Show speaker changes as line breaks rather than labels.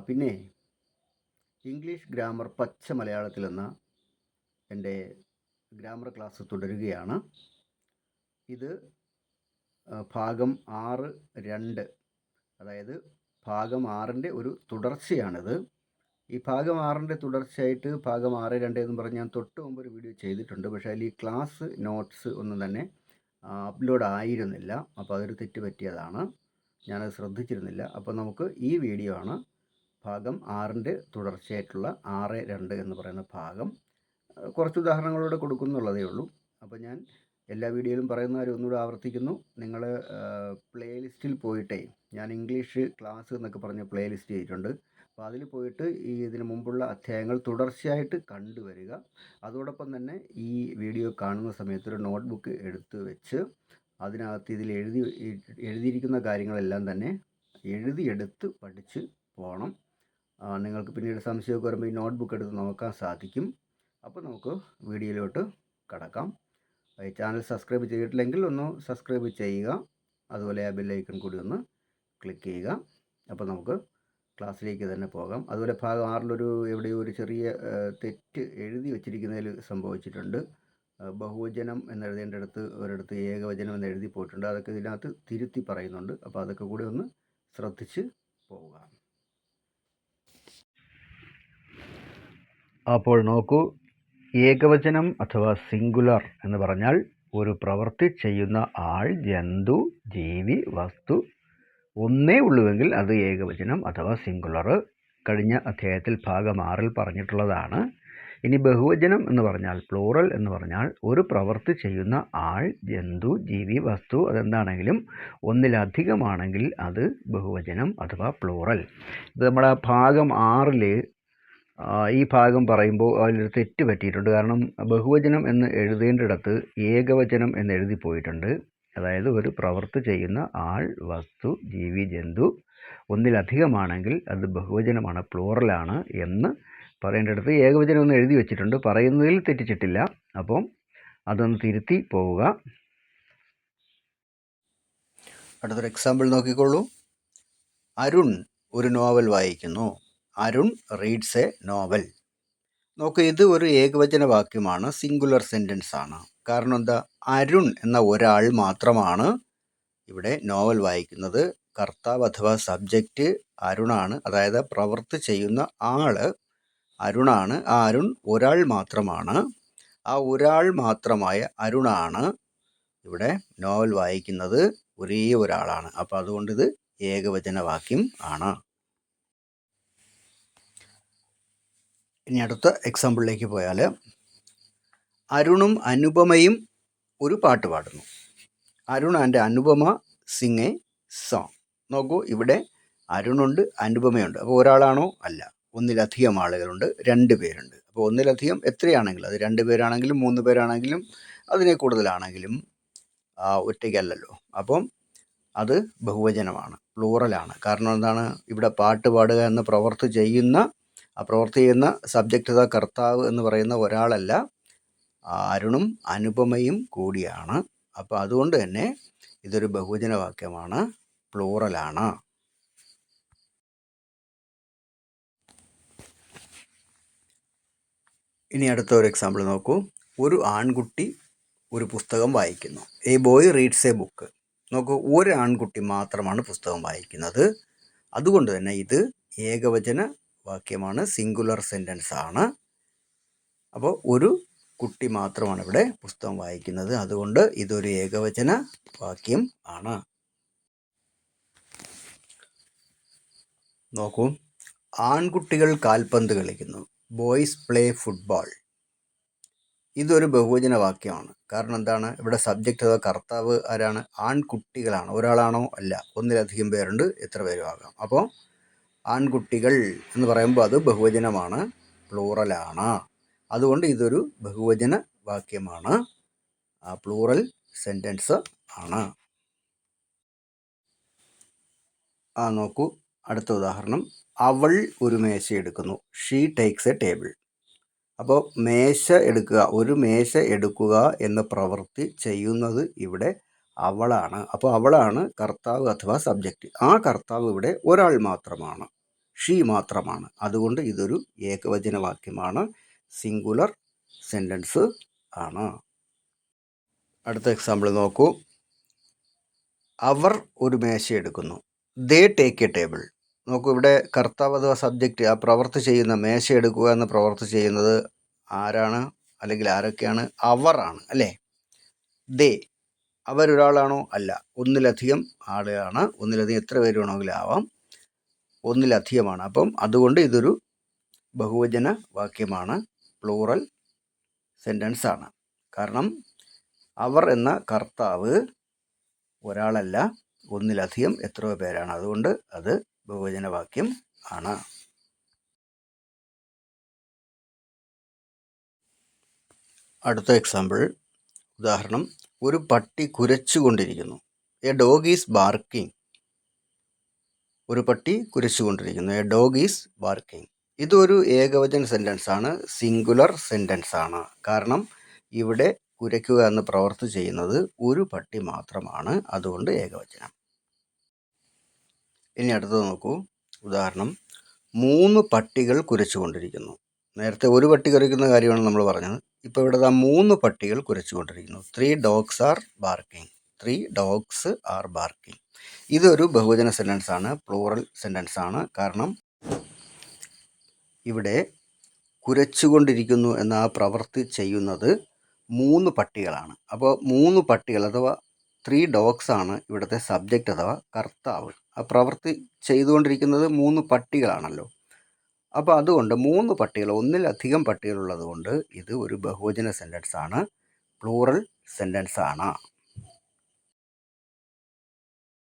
പിന്നെ English grammar പച്ച മലയാളത്തിലെന്ന എൻ്റെ ഗ്രാമർ ക്ലാസ് തുടരുകയാണ്. ഇത് ഭാഗം 6.2, അതായത് ഭാഗം 6ൻ്റെ ഒരു തുടർച്ചയാണിത്. ഈ ഭാഗം 6ൻ്റെ തുടർച്ചയായിട്ട് ഭാഗം 6.2 എന്ന് പറഞ്ഞ് ഞാൻ തൊട്ട് മുമ്പ് ഒരു വീഡിയോ ചെയ്തിട്ടുണ്ട്. പക്ഷേ അതിൽ ഈ ക്ലാസ് നോട്ട്സ് ഒന്നും തന്നെ അപ്ലോഡ് ആയിരുന്നില്ല. അപ്പോൾ അതൊരു തെറ്റ് പറ്റിയതാണ്, ഞാനത് ശ്രദ്ധിച്ചിരുന്നില്ല. അപ്പോൾ നമുക്ക് ഈ വീഡിയോ ആണ് ഭാഗം 6ൻ്റെ തുടർച്ചയായിട്ടുള്ള 6.2 എന്ന് പറയുന്ന ഭാഗം. കുറച്ച് ഉദാഹരണങ്ങളോടെ കൊടുക്കുന്നുള്ളതേ ഉള്ളൂ. അപ്പോൾ ഞാൻ എല്ലാ വീഡിയോയിലും പറയുന്ന കാര്യം ഒന്നുകൂടെ ആവർത്തിക്കുന്നു. നിങ്ങൾ പ്ലേലിസ്റ്റിൽ പോയിട്ടേ, ഞാൻ ഇംഗ്ലീഷ് ക്ലാസ് എന്നൊക്കെ പറഞ്ഞ് പ്ലേലിസ്റ്റ് ചെയ്തിട്ടുണ്ട്. അപ്പോൾ അതിൽ പോയിട്ട് ഇതിന് മുമ്പുള്ള അധ്യായങ്ങൾ തുടർച്ചയായിട്ട് കണ്ടുവരിക. അതോടൊപ്പം തന്നെ ഈ വീഡിയോ കാണുന്ന സമയത്ത് ഒരു നോട്ട്ബുക്ക് എടുത്ത് വെച്ച് അതിനകത്ത് ഇതിൽ എഴുതിയിരിക്കുന്ന കാര്യങ്ങളെല്ലാം തന്നെ എഴുതിയെടുത്ത് പഠിച്ച് പോകണം. നിങ്ങൾക്ക് പിന്നീട് സംശയമൊക്കെ വരുമ്പോൾ ഈ നോട്ട്ബുക്ക് എടുത്ത് നോക്കാൻ സാധിക്കും. അപ്പോൾ നമുക്ക് വീഡിയോയിലോട്ട് കടക്കാം. ഈ ചാനൽ സബ്സ്ക്രൈബ് ചെയ്തിട്ടില്ലെങ്കിൽ ഒന്ന് സബ്സ്ക്രൈബ് ചെയ്യുക. അതുപോലെ ആ ബെല്ലൈക്കൺ കൂടി ഒന്ന് ക്ലിക്ക് ചെയ്യുക. അപ്പോൾ നമുക്ക് ക്ലാസ്സിലേക്ക് തന്നെ പോകാം. അതുപോലെ ഭാഗം 6 എവിടെയോ ഒരു ചെറിയ തെറ്റ് എഴുതി വച്ചിരിക്കുന്നതിൽ സംഭവിച്ചിട്ടുണ്ട്. ബഹുവചനം എന്നെഴുതേണ്ടടുത്ത് ഒരിടത്ത് ഏകവചനം എന്ന് എഴുതി പോയിട്ടുണ്ട്. അതൊക്കെ ഇതിനകത്ത് തിരുത്തി പറയുന്നുണ്ട്. അപ്പോൾ അതൊക്കെ കൂടി ഒന്ന് ശ്രദ്ധിച്ച് പോവുക. അപ്പോൾ നോക്കൂ, ഏകവചനം അഥവാ സിംഗുലർ എന്ന് പറഞ്ഞാൽ ഒരു പ്രവൃത്തി ചെയ്യുന്ന ആൾ, ജന്തു, ജീവി, വസ്തു ഒന്നേ ഉള്ളുവെങ്കിൽ അത് ഏകവചനം അഥവാ സിംഗുലർ. കഴിഞ്ഞ അധ്യായത്തിൽ ഭാഗം 6ൽ പറഞ്ഞിട്ടുള്ളതാണ്. ഇനി ബഹുവചനം എന്ന് പറഞ്ഞാൽ, പ്ലൂറൽ എന്ന് പറഞ്ഞാൽ ഒരു പ്രവൃത്തി ചെയ്യുന്ന ആൾ, ജന്തു, ജീവി, വസ്തു അതെന്താണെങ്കിലും ഒന്നിലധികമാണെങ്കിൽ അത് ബഹുവചനം അഥവാ പ്ലൂറൽ. ഇത് നമ്മുടെ ഭാഗം 6ൽ ഈ ഭാഗം പറയുമ്പോൾ അതിലൊരു തെറ്റ് പറ്റിയിട്ടുണ്ട്. കാരണം ബഹുവചനം എന്ന് എഴുതേണ്ടിടത്ത് ഏകവചനം എന്ന് എഴുതി പോയിട്ടുണ്ട്. അതായത് ഒരു പ്രവൃത്തി ചെയ്യുന്ന ആൾ, വസ്തു, ജീവി, ജന്തു ഒന്നിലധികമാണെങ്കിൽ അത് ബഹുവചനമാണ്, പ്ലൂറലാണ് എന്ന് പറയേണ്ടിടത്ത് ഏകവചനം എന്ന് എഴുതി വെച്ചിട്ടുണ്ട്. പറയുന്നതിൽ തെറ്റിച്ചിട്ടില്ല. അപ്പം അതൊന്ന് തിരുത്തി പോവുക. അടുത്തൊരു എക്സാമ്പിൾ നോക്കിക്കോളൂ. അരുൺ ഒരു നോവൽ വായിക്കുന്നു. Arun reads A novel. നോക്കൂ, ഇത് ഒരു ഏകവചന വാക്യമാണ്, സിംഗുലർ സെൻറ്റൻസ് ആണ്. കാരണം എന്താ? അരുൺ എന്ന ഒരാൾ മാത്രമാണ് ഇവിടെ നോവൽ വായിക്കുന്നത്. കർത്താവ് അഥവാ സബ്ജക്റ്റ് അരുണാണ്, അതായത് പ്രവൃത്തി ചെയ്യുന്ന ആള് അരുണാണ്. ആ അരുൺ ഒരാൾ മാത്രമാണ്. ആ ഒരാൾ മാത്രമായ അരുണാണ് ഇവിടെ നോവൽ വായിക്കുന്നത്. ഒരേ ഒരാളാണ്. അപ്പോൾ അതുകൊണ്ട് ഇത് ഏകവചന വാക്യം ആണ്. ഇനി അടുത്ത എക്സാമ്പിളിലേക്ക് പോയാൽ, അരുണും അനുപമയും ഒരു പാട്ട് പാടുന്നു. Arun and Anupama sing a song. നോക്കൂ, ഇവിടെ അരുണുണ്ട്, അനുപമയുണ്ട്. അപ്പോൾ ഒരാളാണോ? അല്ല, ഒന്നിലധികം ആളുകളുണ്ട്, 2 പേരുണ്ട്. അപ്പോൾ ഒന്നിലധികം എത്രയാണെങ്കിലും, അത് 2 പേരാണെങ്കിലും 3 പേരാണെങ്കിലും അതിനെ കൂടുതലാണെങ്കിലും ഒറ്റയ്ക്കല്ലല്ലോ. അപ്പം അത് ബഹുവചനമാണ്, പ്ലൂറലാണ്. കാരണം എന്താണ്? ഇവിടെ പാട്ട് പാടുക എന്ന പ്രവൃത്തി ചെയ്യുന്ന, ആ പ്രവൃത്തി ചെയ്യുന്ന സബ്ജക്റ്റ് കർത്താവ് എന്ന് പറയുന്ന ഒരാളല്ല, അരുണും അനുപമയും കൂടിയാണ്. അപ്പോൾ അതുകൊണ്ട് തന്നെ ഇതൊരു ബഹുവചന വാക്യമാണ്, പ്ലൂറലാണ്. ഇനി അടുത്ത ഒരു എക്സാമ്പിൾ നോക്കൂ. ഒരു ആൺകുട്ടി ഒരു പുസ്തകം വായിക്കുന്നു. A boy reads A book. നോക്കൂ, ഒരു ആൺകുട്ടി മാത്രമാണ് പുസ്തകം വായിക്കുന്നത്. അതുകൊണ്ട് തന്നെ ഇത് ഏകവചന വാക്യമാണ്, സിംഗുലർ സെൻറ്റൻസ് ആണ്. അപ്പോൾ ഒരു കുട്ടി മാത്രമാണ് ഇവിടെ പുസ്തകം വായിക്കുന്നത്. അതുകൊണ്ട് ഇതൊരു ഏകവചന വാക്യം ആണ്. നോക്കൂ, ആൺകുട്ടികൾ കാൽപന്ത് കളിക്കുന്നു. Boys play football. ഇതൊരു ബഹുവചന വാക്യമാണ്. കാരണം എന്താണ്? ഇവിടെ സബ്ജക്റ്റ് അഥവാ കർത്താവ് ആരാണ്? ആൺകുട്ടികളാണ്. ഒരാളാണോ? അല്ല, ഒന്നിലധികം പേരുണ്ട്, എത്ര പേരും ആകാം. അപ്പോൾ ആൺകുട്ടികൾ എന്ന് പറയുമ്പോൾ അത് ബഹുവചനമാണ്, പ്ലൂറലാണ്. അതുകൊണ്ട് ഇതൊരു ബഹുവചന വാക്യമാണ്, പ്ലൂറൽ സെൻറ്റൻസ് ആണ്. നോക്കൂ, അടുത്ത ഉദാഹരണം. അവൾ ഒരു മേശ എടുക്കുന്നു. She takes A table. അപ്പോൾ മേശ എടുക്കുക, ഒരു മേശ എടുക്കുക എന്ന പ്രവൃത്തി ചെയ്യുന്നത് ഇവിടെ അവളാണ്. അപ്പോൾ അവളാണ് കർത്താവ് അഥവാ സബ്ജക്റ്റ്. ആ കർത്താവ് ഇവിടെ ഒരാൾ മാത്രമാണ്. ഷീ മാത്രമാണ്. അതുകൊണ്ട് ഇതൊരു ഏകവചന വാക്യമാണ്, സിംഗുലർ സെൻറ്റൻസ് ആണ്. അടുത്ത എക്സാമ്പിൾ നോക്കൂ. അവർ ഒരു മേശ എടുക്കുന്നു. They take A table. നോക്കൂ, ഇവിടെ കർത്താവ് അഥവാ സബ്ജക്റ്റ്, ആ പ്രവൃത്തി ചെയ്യുന്ന, മേശ എടുക്കുക എന്ന പ്രവൃത്തി ചെയ്യുന്നത് ആരാണ് അല്ലെങ്കിൽ ആരൊക്കെയാണ്? അവറാണ് അല്ലേ. ദേ, അവരൊരാളാണോ? അല്ല, ഒന്നിലധികം ആളുകളാണ്. ഒന്നിലധികം എത്ര പേര് വേണമെങ്കിലും ആവാം, ഒന്നിലധികമാണ്. അപ്പം അതുകൊണ്ട് ഇതൊരു ബഹുവചന വാക്യമാണ്, പ്ലൂറൽ സെൻറ്റൻസ് ആണ്. കാരണം അവർ എന്ന കർത്താവ് ഒരാളല്ല, ഒന്നിലധികം എത്രയോ പേരാണ്. അതുകൊണ്ട് അത് ബഹുവചന വാക്യം ആണ്. അടുത്ത എക്സാമ്പിൾ, ഉദാഹരണം, ഒരു പട്ടി കുരച്ചുകൊണ്ടിരിക്കുന്നു. A dog is barking. ഒരു പട്ടി കുരച്ചുകൊണ്ടിരിക്കുന്നു. A dog is barking. ഇതൊരു ഏകവചന സെൻറ്റൻസ് ആണ്, സിംഗുലർ സെൻറ്റൻസ് ആണ്. കാരണം ഇവിടെ കുരയ്ക്കുക എന്ന പ്രവൃത്തി ചെയ്യുന്നത് ഒരു പട്ടി മാത്രമാണ്. അതുകൊണ്ട് ഏകവചനം. ഇനി അടുത്തത് നോക്കൂ. ഉദാഹരണം, 3 പട്ടികൾ കുരച്ചുകൊണ്ടിരിക്കുന്നു. നേരത്തെ ഒരു പട്ടി കുരയ്ക്കുന്ന കാര്യമാണ് നമ്മൾ പറഞ്ഞത്. ഇപ്പോൾ ഇവിടെ 3 പട്ടികൾ കുരച്ചുകൊണ്ടിരിക്കുന്നു. 3 dogs R barking. 3 dogs R barking. ഇതൊരു ബഹുവചന സെൻറ്റൻസ് ആണ്, പ്ലൂറൽ സെൻറ്റൻസ് ആണ്. കാരണം ഇവിടെ കുരച്ചുകൊണ്ടിരിക്കുന്നു എന്ന ആ പ്രവൃത്തി ചെയ്യുന്നത് 3 പട്ടികളാണ്. അപ്പോൾ 3 പട്ടികൾ അഥവാ 3 ഡോഗ്സ് ആണ് ഇവിടുത്തെ സബ്ജക്റ്റ് അഥവാ കർത്താവ്. ആ പ്രവൃത്തി ചെയ്തുകൊണ്ടിരിക്കുന്നത് 3 പട്ടികളാണല്ലോ. അപ്പോൾ അതുകൊണ്ട് 3 പട്ടികൾ, ഒന്നിലധികം പട്ടികളുള്ളത് കൊണ്ട് ഇത് ഒരു ബഹുവചന സെൻറ്റൻസ് ആണ്, പ്ലൂറൽ സെൻറ്റൻസ് ആണ്.